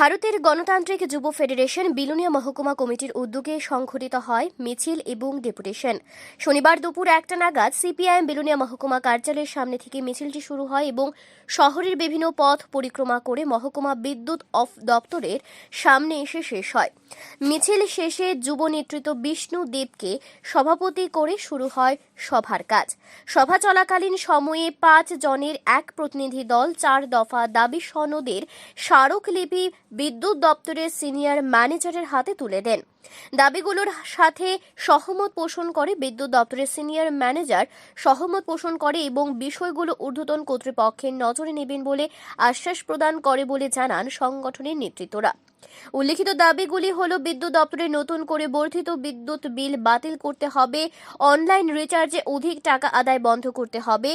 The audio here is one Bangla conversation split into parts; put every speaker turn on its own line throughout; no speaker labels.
ভারতের গণতান্ত্রিক যুব ফেডারেশন বিলোনিয়া মহকুমা কমিটির উদ্যোগে সংঘটিত হয় মিছিল এবং ডেপুটেশন। শনিবার দুপুর 1টা নাগাদ সিপিআইএম বিলোনিয়া মহকুমা কার্যালয়ের সামনে থেকে মিছিলটি শুরু হয় এবং শহরের বিভিন্ন পথ পরিক্রমা করে মহকুমা বিদ্যুৎ দপ্তরের সামনে এসে শেষ হয়। মিছিল শেষে যুব নেতৃত্ব বিষ্ণু দেবকে সভাপতি করে শুরু হয় সভার কাজ। সভা চলাকালীন সময়ে 5 জনের এক প্রতিনিধি দল 4 দফা দাবি সনদের স্মারকলিপি বিদ্যুৎ দপ্তরের সিনিয়র ম্যানেজারের হাতে তুলে দেন। দাবিগুলোর সাথে সহমত পোষণ করে বিদ্যুৎ দপ্তরের সিনিয়র ম্যানেজার সহমত পোষণ করে এবং বিষয়গুলো ঊর্ধ্বতন কর্তৃপক্ষের নজরে নেবেন বলে আশ্বাস প্রদান করে বলে জানান সংগঠনের নেতৃত্বরা। উল্লেখিত দাবিগুলি হল বিদ্যুৎ দপ্তরে নতুন করে বর্ধিত বিদ্যুৎ বিল বাতিল করতে হবে, অনলাইন রিচার্জে অধিক টাকা আদায় বন্ধ করতে হবে,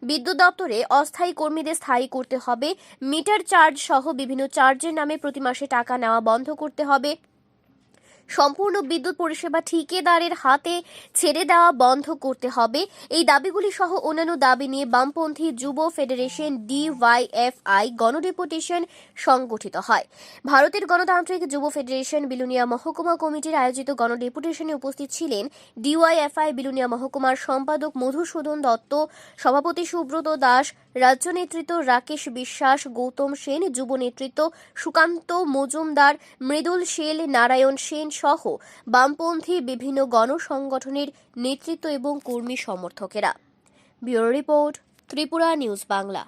বিদ্যুৎ দপ্তরে অস্থায়ী কর্মীদের স্থায়ী করতে হবে, মিটার চার্জ সহ বিভিন্ন চার্জের নামে প্রতি মাসে টাকা নেওয়া বন্ধ করতে হবে, সম্পূর্ণ বিদ্যুৎ পরিষেবা ঠিকাদারের হাতে ছেড়ে দেওয়া বন্ধ করতে হবে। এই দাবিগুলি সহ অন্যান্য দাবি নিয়ে বামপন্থী যুব ফেডারেশন ডিওয়াইএফআই গণডেপুটেশন সংগঠিত হয়। ভারতের গণতান্ত্রিক যুব ফেডারেশন বিলোনিয়া মহকুমা কমিটির আয়োজিত গণডেপুটেশনে উপস্থিত ছিলেন ডিওয়াইএফআই বিলোনিয়া মহকুমার সম্পাদক মধুসূদন দত্ত, সভাপতি সুব্রত দাস, রাজ্য নেতৃত্ব রাকেশ বিশ্বাস, গৌতম সেন, যুব নেতৃত্ব সুকান্ত মজুমদার, মৃদুল শীল, নারায়ণ সেন সহ বামপন্থী বিভিন্ন গণসংগঠনের নেতৃত্ব এবং কর্মী সমর্থকেরা। Bureau report, Tripura news Bangla.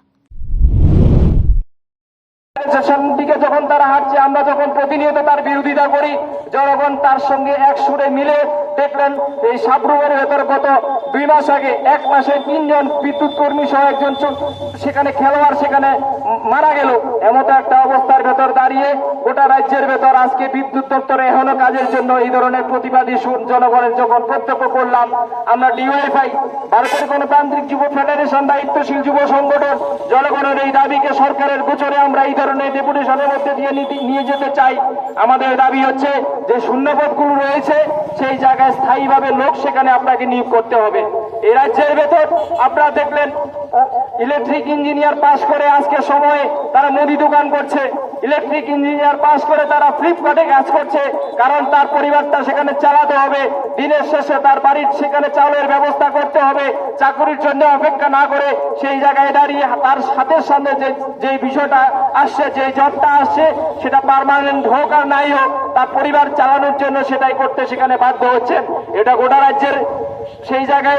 দিকে যখন তারা হাঁটছে, আমরা যখন প্রতিনিয়ত তার বিরোধিতা করি, জনগণ তার সঙ্গে এক সুরে মিলে দেখলেন এই সাবরুমের ভেতর গত 2 মাস আগে 1 মাসে 3 জন বিদ্যুৎ কর্মী সহ একজন সেখানে খেলোয়াড় সেখানে মারা গেল। এমতো একটা অবস্থার ভেতর দাঁড়িয়ে গোটা রাজ্যের ভেতর আজকে বিদ্যুৎ দপ্তরে এখনো কাজের জন্য এই ধরনের প্রতিবাদী জনগণের যখন প্রত্যক্ষ করলাম, আমরা ডিওয়াইএফআই ভারতের গণতান্ত্রিক যুব ফেডারেশন দায়িত্বশীল যুব সংগঠন জনগণের এই দাবিকে সরকারের গোচরে আমরা এই ধরনের ডেপুটেশনের মধ্যে দিয়ে নিয়ে যেতে চাই। আমাদের দাবি হচ্ছে যে শূন্যপদগুলো রয়েছে সেই জায়গায় স্থায়ীভাবে লোক সেখানে আপনাকে নিয়োগ করতে হবে। এই রাজ্যের ভেতর আপনারা দেখলেন ইলেকট্রিক ইঞ্জিনিয়ার পাশ করে আজকে সময়ে তারা মুদি দোকান করছে, ইলেকট্রিক ইঞ্জিনিয়ার পাশ করে তারা ফ্লিপকার্টে কাজ করছে, কারণ তার পরিবারটা সেখানে চালাতে হবে, দিনের শেষে তার বাড়ির সেখানে চাউলের ব্যবস্থা করতে হবে। চাকরির জন্য অপেক্ষা না করে সেই জায়গায় দাঁড়িয়ে তার হাতের সামনে যে বিষয়টা আসছে, যে জবটা আসছে, সেটা পার্মানেন্ট হোক আর নাই হোক, তার পরিবার চালানোর জন্য সেটাই করতে সেখানে বাধ্য হচ্ছেন। এটা গোটা রাজ্যের সেই জায়গায়